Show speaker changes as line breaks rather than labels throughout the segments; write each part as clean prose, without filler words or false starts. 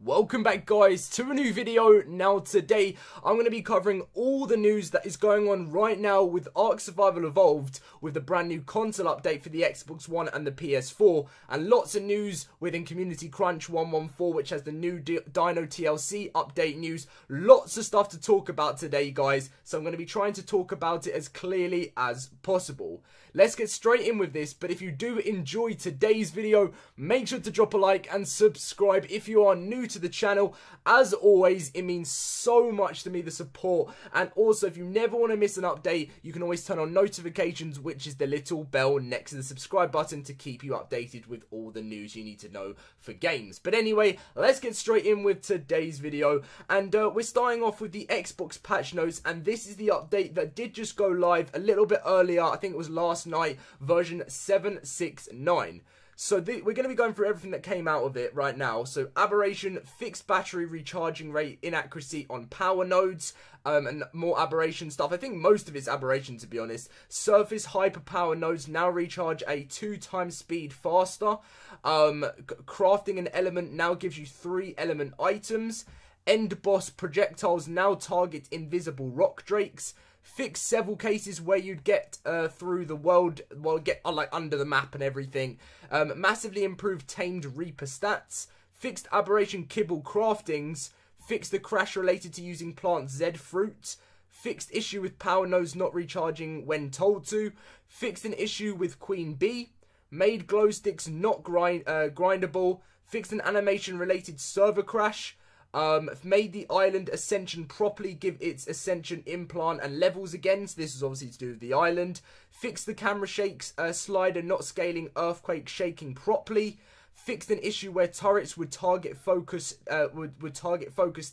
Welcome back guys to a new video. Now today I'm going to be covering all the news that is going on right now with Ark Survival Evolved, with the brand new console update for the Xbox One and the PS4, and lots of news within Community Crunch 114, which has the new DINO TLC update news. Lots of stuff to talk about today guys, so I'm going to be trying to talk about it as clearly as possible. Let's get straight in with this, but if you do enjoy today's video, make sure to drop a like and subscribe if you are new to the channel. As always, it means so much to me, the support. And also, if you never want to miss an update, you can always turn on notifications, which is the little bell next to the subscribe button, to keep you updated with all the news you need to know for games. But anyway, let's get straight in with today's video, and we're starting off with the Xbox patch notes, and this is the update that did just go live a little bit earlier. I think it was last night, version 769. So we're going to be going through everything that came out of it right now. So aberration, fixed battery recharging rate, inaccuracy on power nodes, and more aberration stuff. I think most of it's aberration, to be honest. Surface hyperpower nodes now recharge a 2 times speed faster. Crafting an element now gives you 3 element items. End boss projectiles now target invisible rock drakes. Fix several cases where you'd get through the world, well, get like under the map and everything. Massively improved tamed reaper stats. Fixed aberration kibble craftings. Fixed the crash related to using plant Z fruit. Fixed issue with power nodes not recharging when told to. Fixed an issue with queen bee. Made glow sticks not grindable. Fixed an animation related server crash. Made the island ascension properly give its ascension implant and levels again. So this is obviously to do with the island. Fixed the camera shakes slider not scaling earthquake shaking properly. Fixed an issue where turrets would target focus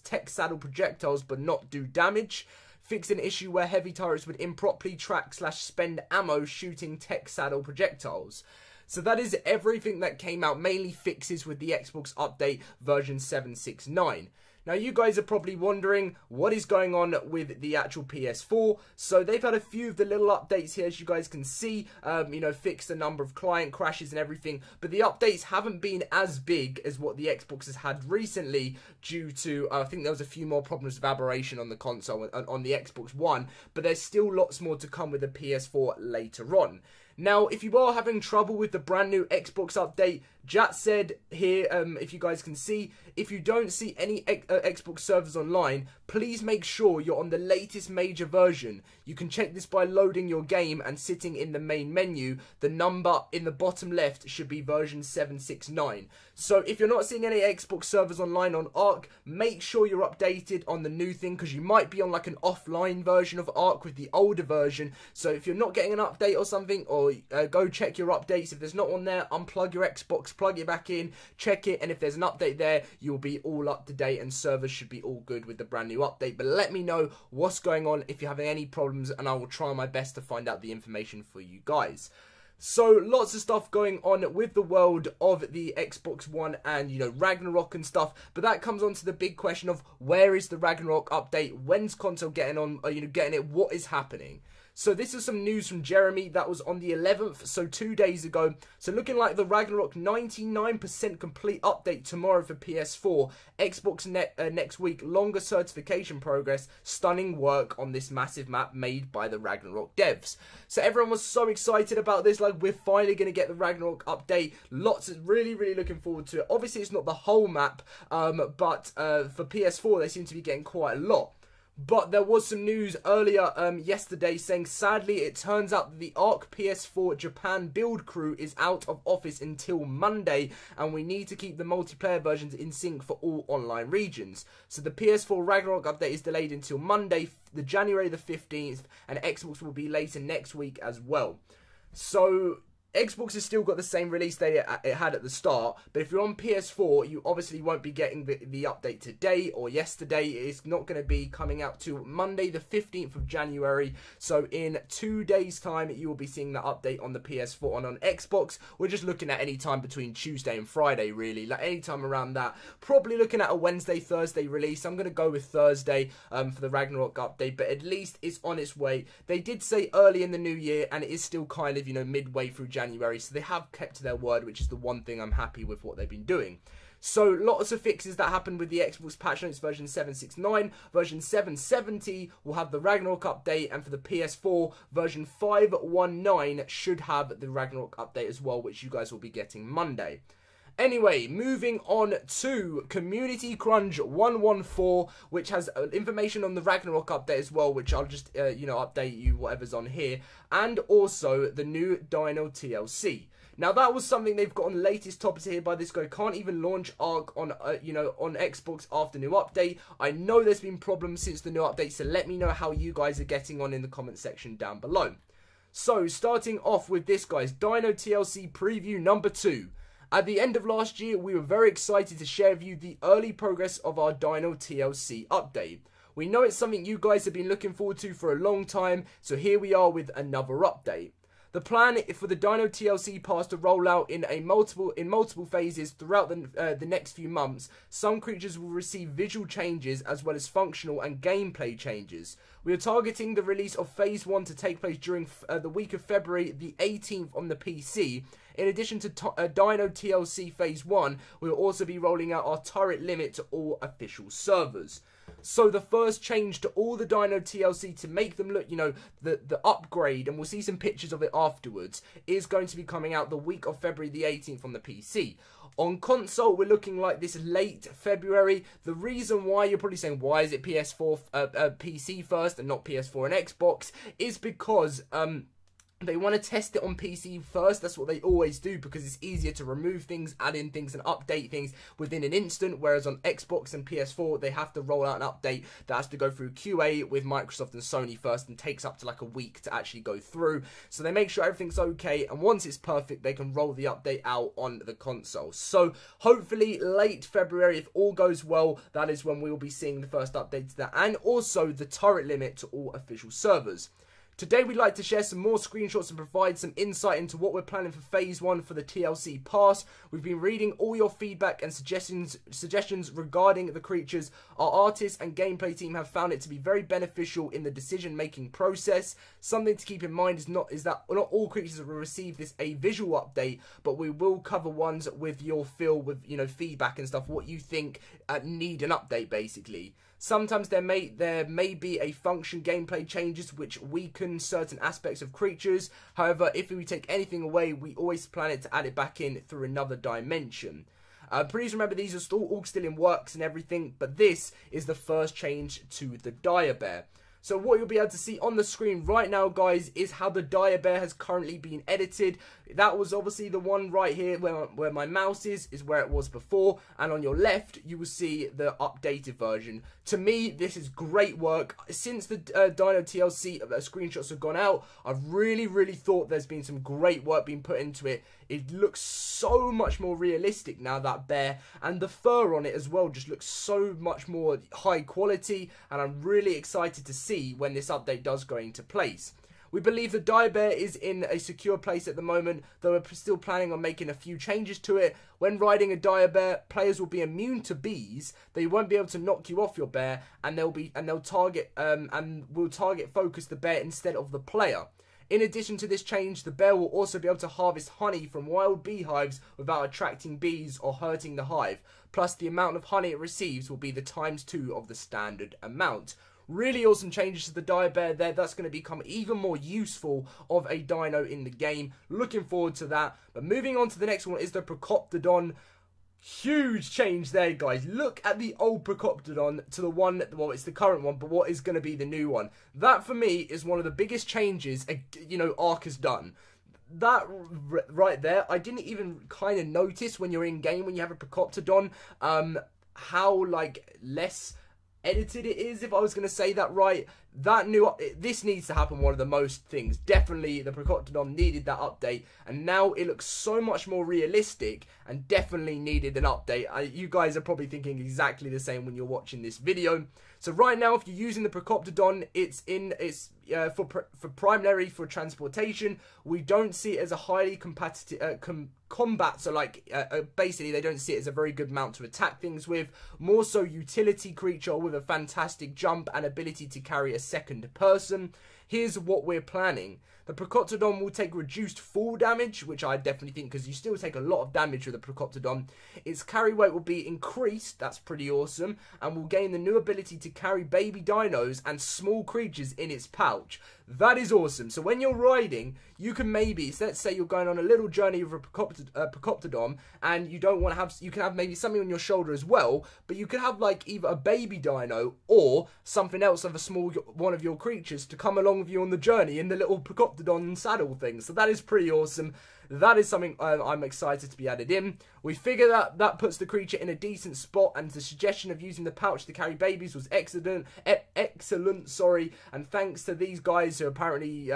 tech saddle projectiles but not do damage. Fixed an issue where heavy turrets would improperly track / spend ammo shooting tech saddle projectiles. So that is everything that came out, mainly fixes with the Xbox update version 769. Now you guys are probably wondering what is going on with the actual PS4. So they've had a few of the little updates here, as you guys can see, you know, fixed a number of client crashes and everything. But the updates haven't been as big as what the Xbox has had recently, due to, I think there was a few more problems with aberration on the console, on the Xbox One. But there's still lots more to come with the PS4 later on. Now, if you are having trouble with the brand new Xbox update, Jat said here, if you guys can see, if you don't see any Xbox servers online, please make sure you're on the latest major version. You can check this by loading your game and sitting in the main menu. The number in the bottom left should be version 769. So if you're not seeing any Xbox servers online on Ark, make sure you're updated on the new thing, because you might be on like an offline version of Ark with the older version. So if you're not getting an update or something, or go check your updates. If there's not one there, unplug your Xbox, plug it back in, check it, and if there's an update there, you'll be all up to date and servers should be all good with the brand new update. But let me know what's going on if you're having any problems, and I will try my best to find out the information for you guys. So lots of stuff going on with the world of the Xbox One and, you know, Ragnarok and stuff. But that comes on to the big question of, where is the Ragnarok update? When's console getting on, you know, getting it? What is happening? So this is some news from Jeremy that was on the 11th, so 2 days ago. So looking like the Ragnarok 99% complete update tomorrow for PS4. Xbox next week, longer certification progress, stunning work on this massive map made by the Ragnarok devs. So everyone was so excited about this, like we're finally going to get the Ragnarok update. Lots of really looking forward to it. Obviously it's not the whole map, but for PS4 they seem to be getting quite a lot. But there was some news earlier yesterday saying, sadly, it turns out that the Ark PS4 Japan build crew is out of office until Monday, and we need to keep the multiplayer versions in sync for all online regions. So the PS4 Ragnarok update is delayed until Monday, the January the 15th, and Xbox will be later next week as well. So Xbox has still got the same release date it had at the start, but if you're on PS4, you obviously won't be getting the update today or yesterday. It's not going to be coming out till Monday the 15th of January, so in 2 days time you will be seeing that update on the PS4. And on Xbox, we're just looking at any time between Tuesday and Friday, really, like any time around that. Probably looking at a Wednesday, Thursday release. I'm going to go with Thursday for the Ragnarok update, but at least it's on its way. They did say early in the new year, and it is still kind of, you know, midway through January, so they have kept to their word, which is the one thing I'm happy with what they've been doing. So lots of fixes that happened with the Xbox patch notes version 769. Version 770 will have the Ragnarok update, and for the PS4 version 519 should have the Ragnarok update as well, which you guys will be getting Monday. Anyway, moving on to Community Crunch 114, which has information on the Ragnarok update as well, which I'll just, update you whatever's on here, and also the new DINO TLC. Now, that was something they've got on the latest topics here by this guy. Can't even launch Ark on, on Xbox after new update. I know there's been problems since the new update, so let me know how you guys are getting on in the comment section down below. So, starting off with this, guys, DINO TLC preview number 2. At the end of last year, we were very excited to share with you the early progress of our DINO TLC update. We know it's something you guys have been looking forward to for a long time, so here we are with another update. The plan for the DINO TLC pass to roll out in multiple phases throughout the next few months. Some creatures will receive visual changes as well as functional and gameplay changes. We are targeting the release of Phase 1 to take place during the week of February the 18th on the PC. In addition to DINO TLC Phase 1, we will also be rolling out our turret limit to all official servers. So the first change to all the DINO TLC to make them look, the upgrade, and we'll see some pictures of it afterwards, is going to be coming out the week of February the 18th on the PC. On console, we're looking like this late February. The reason why, you're probably saying, why is it PS4, PC first and not PS4 and Xbox, is because, they want to test it on PC first. That's what they always do, because it's easier to remove things, add in things, and update things within an instant. Whereas on Xbox and PS4, they have to roll out an update that has to go through QA with Microsoft and Sony first, and takes up to like a week to actually go through. So they make sure everything's okay, and once it's perfect, they can roll the update out on the console. So hopefully late February, if all goes well, that is when we will be seeing the first update to that, and also the turret limit to all official servers. Today we'd like to share some more screenshots and provide some insight into what we're planning for Phase 1 for the TLC pass. We've been reading all your feedback and suggestions regarding the creatures. Our artists and gameplay team have found it to be very beneficial in the decision-making process. Something to keep in mind is that not all creatures will receive a visual update, but we will cover ones with your feedback and stuff, what you think need an update, basically. Sometimes there may be a function gameplay changes which weaken certain aspects of creatures. However, if we take anything away, we always plan it to add it back in through another dimension. Please remember, these are all still in works and everything, but this is the first change to the Dire Bear. So what you'll be able to see on the screen right now, guys, is how the Dire Bear has currently been edited. That was obviously the one right here where my mouse is where it was before. And on your left, you will see the updated version. To me, this is great work. Since the DINO TLC screenshots have gone out, I've really thought there's been some great work being put into it. It looks so much more realistic now, that bear, and the fur on it as well just looks so much more high quality, and I'm really excited to see when this update does go into place. We believe the Dire Bear is in a secure place at the moment, though we're still planning on making a few changes to it. When riding a Dire Bear, players will be immune to bees. They won't be able to knock you off your bear, and they'll target focus the bear instead of the player. In addition to this change, the bear will also be able to harvest honey from wild beehives without attracting bees or hurting the hive. Plus, the amount of honey it receives will be the ×2 of the standard amount. Really awesome changes to the Dire Bear there. That's going to become even more useful of a dino in the game. Looking forward to that. But moving on to the next one is the Procoptodon. Huge change there, guys. Look at the old Procoptodon to the one, well, it's the current one, but what is going to be the new one. That, for me, is one of the biggest changes, Ark has done. That right there, I didn't even kind of notice when you're in game, when you have a Procoptodon, how, less edited it is, if I was going to say that right. This needs to happen, one of the most things. Definitely the Procoptodon needed that update, and now it looks so much more realistic and definitely needed an update. You guys are probably thinking exactly the same when you're watching this video. So right now, if you're using the Procoptodon, it's for primary for transportation. We don't see it as a highly competitive combat, so basically they don't see it as a very good mount to attack things with. More so utility creature with a fantastic jump and ability to carry a second person. here's what we're planning. The Procoptodon will take reduced fall damage, which I definitely think, because you still take a lot of damage with the Procoptodon. Its carry weight will be increased, that's pretty awesome, and will gain the new ability to carry baby dinos and small creatures in its pouch. That is awesome. So when you're riding, you can maybe, so let's say you're going on a little journey with a Procoptodon, and you don't want to have, you can have maybe something on your shoulder as well, but you can have like either a baby dino or something else of a small one of your creatures to come along with you on the journey in the little Procoptodon saddle thing. So that is pretty awesome. That is something I'm excited to be added in. We figure that puts the creature in a decent spot, and the suggestion of using the pouch to carry babies was excellent, and thanks to these guys who apparently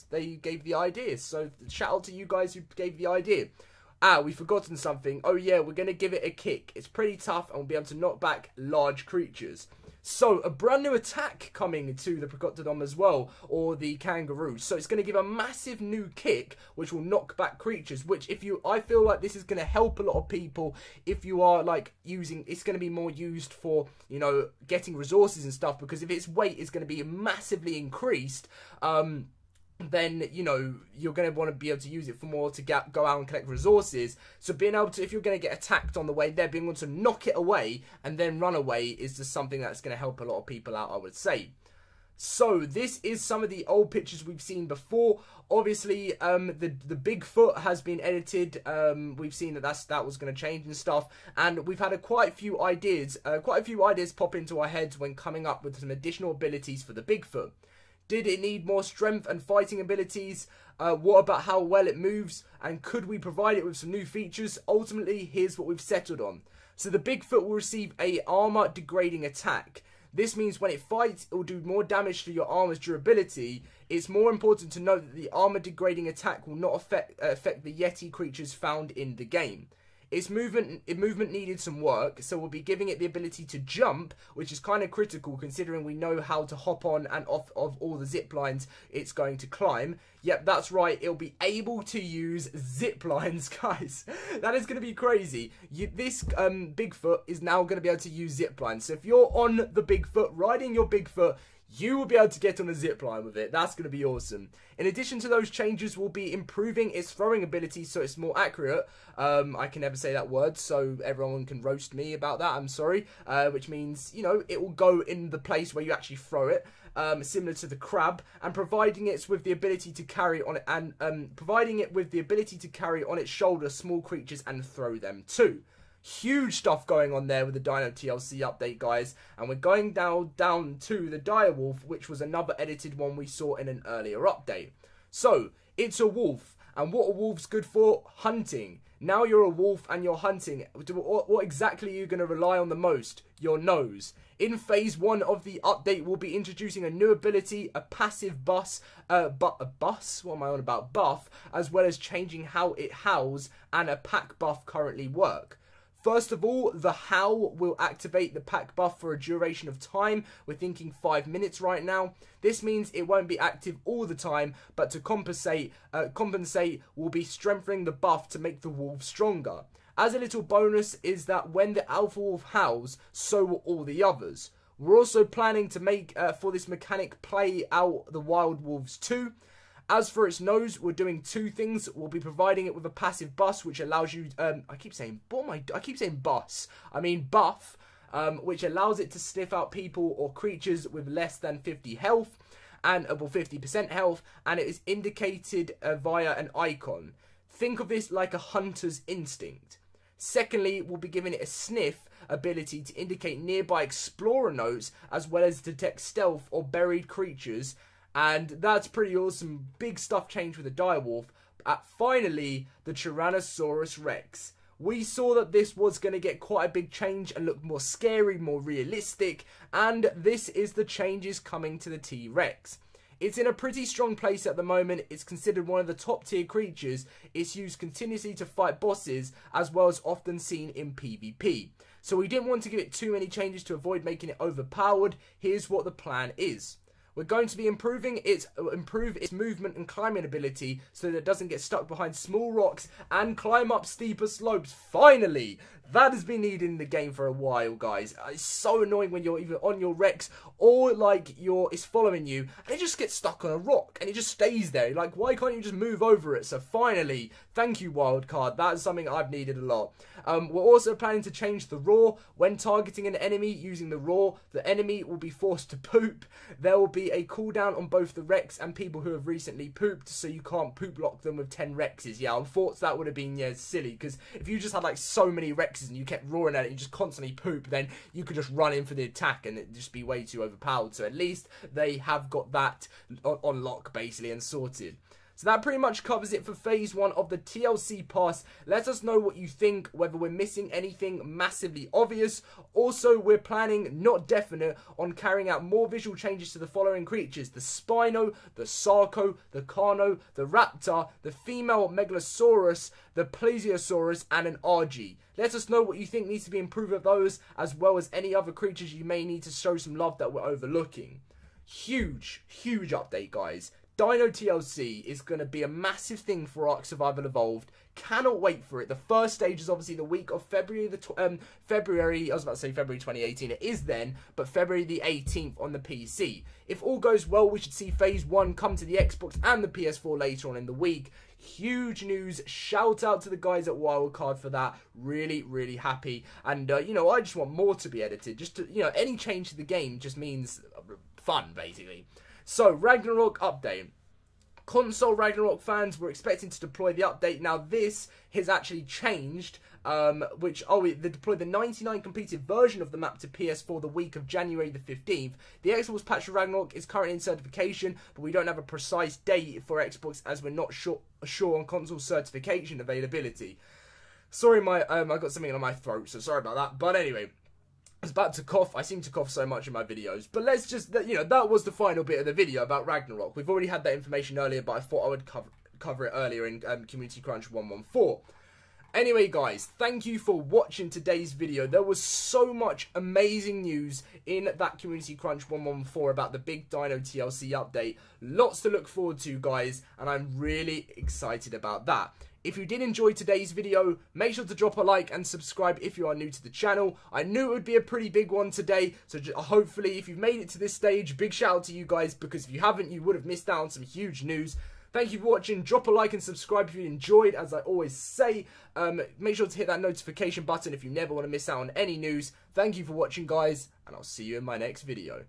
they gave the idea. So shout out to you guys who gave the idea. We've forgotten something. Oh yeah, we're going to give it a kick. It's pretty tough and we'll be able to knock back large creatures. So, a brand new attack coming to the Procoptodon as well, or the kangaroo. So, it's going to give a massive new kick, which will knock back creatures, which I feel like this is going to help a lot of people if you are, like, it's going to be more used for, you know, getting resources and stuff, because if its weight is going to be massively increased, then, you know, you're going to want to be able to use it for more to go out and collect resources. So being able to, if you're going to get attacked on the way there, being able to knock it away and then run away is just something that's going to help a lot of people out, I would say. So this is some of the old pictures we've seen before. Obviously, the Bigfoot has been edited. We've seen that was going to change and stuff, and we've had quite a few ideas pop into our heads when coming up with some additional abilities for the Bigfoot. Did it need more strength and fighting abilities? What about how well it moves? And could we provide it with some new features? Ultimately, here's what we've settled on. So the Bigfoot will receive a armor degrading attack. This means when it fights, it will do more damage to your armor's durability. It's more important to note that the armor degrading attack will not affect the Yeti creatures found in the game. Its movement needed some work, so we'll be giving it the ability to jump, which is kind of critical considering we know how to hop on and off of all the zip lines it's going to climb. Yep, that's right, it'll be able to use zip lines, guys. That is going to be crazy. This Bigfoot is now going to be able to use zip lines. So if you're on the Bigfoot, riding your Bigfoot, you will be able to get on a zipline with it. That's going to be awesome. In addition to those changes, we'll be improving its throwing ability so it's more accurate. I can never say that word, so everyone can roast me about that. I'm sorry. Which means, you know, it will go in the place where you actually throw it. Similar to the crab, and providing it with the ability to carry on it, and providing it with the ability to carry on its shoulder small creatures and throw them too. Huge stuff going on there with the DINO TLC update, guys. And we're going down to the direwolf, which was another edited one we saw in an earlier update. So, it's a wolf. And what a wolf's good for? Hunting. Now you're a wolf and you're hunting. What exactly are you going to rely on the most? Your nose. In phase 1 of the update, we'll be introducing a new ability, a passive buff, as well as changing how it howls and a pack buff currently work. First of all, the howl will activate the pack buff for a duration of time. We're thinking 5 minutes right now. This means it won't be active all the time, but to compensate, we'll be strengthening the buff to make the wolf stronger. As a little bonus is that when the alpha wolf howls, so will all the others. We're also planning to make, for this mechanic, play out the wild wolves too. As for its nose, we're doing 2 things. We'll be providing it with a passive bus, which allows you, I keep saying bus. I mean buff, which allows it to sniff out people or creatures with less than 50 health, and 50% health, and it is indicated via an icon. Think of this like a hunter's instinct. Secondly, we'll be giving it a sniff ability to indicate nearby explorer notes, as well as detect stealth or buried creatures. And that's pretty awesome. Big stuff changed with the direwolf. Finally, the Tyrannosaurus Rex. We saw that this was going to get quite a big change and look more scary, more realistic. And this is the changes coming to the T-Rex. It's in a pretty strong place at the moment. It's considered one of the top tier creatures. It's used continuously to fight bosses, as well as often seen in PvP. So we didn't want to give it too many changes to avoid making it overpowered. Here's what the plan is. We're going to be improve its movement and climbing ability so that it doesn't get stuck behind small rocks and climb up steeper slopes. Finally! That has been needed in the game for a while, guys. It's so annoying when you're either on your Rex or like it's following you and it just gets stuck on a rock and it just stays there. Like, why can't you just move over it? So finally, thank you, Wildcard. That is something I've needed a lot. We're also planning to change the roar. When targeting an enemy using the roar, the enemy will be forced to poop. There will be a cooldown on both the Rex and people who have recently pooped, so you can't poop lock them with 10 Rexes. Yeah, I thought that would have been, yeah, silly, because if you just had like so many Rexes and you kept roaring at it and you just constantly poop, then you could just run in for the attack and it'd just be way too overpowered. So at least they have got that on lock, basically, and sorted. So that pretty much covers it for Phase 1 of the TLC pass. Let us know what you think, whether we're missing anything massively obvious. Also, we're planning, not definite, on carrying out more visual changes to the following creatures: the Spino, the Sarco, the Carno, the Raptor, the female Megalosaurus, the Plesiosaurus, and an RG. Let us know what you think needs to be improved of those, as well as any other creatures you may need to show some love that we're overlooking. Huge, huge update, guys. DINO TLC is going to be a massive thing for Ark Survival Evolved. Cannot wait for it. The first stage is obviously the week of February 2018. It is then, but February the 18th on the PC. If all goes well, we should see Phase 1 come to the Xbox and the PS4 later on in the week. Huge news. Shout out to the guys at Wildcard for that. Really, really happy. And, you know, I just want more to be edited. Just to, you know, any change to the game just means fun, basically. So, Ragnarok update. Console Ragnarok fans were expecting to deploy the update. Now, this has actually changed, they deployed the 99 completed version of the map to PS4 the week of January the 15th. The Xbox patch for Ragnarok is currently in certification, but we don't have a precise date for Xbox as we're not sure on console certification availability. Sorry, I got something on my throat, so sorry about that. But anyway, I was about to cough. I seem to cough so much in my videos. But let's just, you know, that was the final bit of the video about Ragnarok. We've already had that information earlier, but I thought I would cover it earlier in Community Crunch 114. Anyway, guys, thank you for watching today's video. There was so much amazing news in that Community Crunch 114 about the big DINO TLC update. Lots to look forward to, guys, and I'm really excited about that. If you did enjoy today's video, make sure to drop a like and subscribe if you are new to the channel. I knew it would be a pretty big one today, so hopefully if you've made it to this stage, big shout out to you guys, because if you haven't, you would have missed out on some huge news. Thank you for watching. Drop a like and subscribe if you enjoyed, as I always say. Make sure to hit that notification button if you never want to miss out on any news. Thank you for watching, guys, and I'll see you in my next video.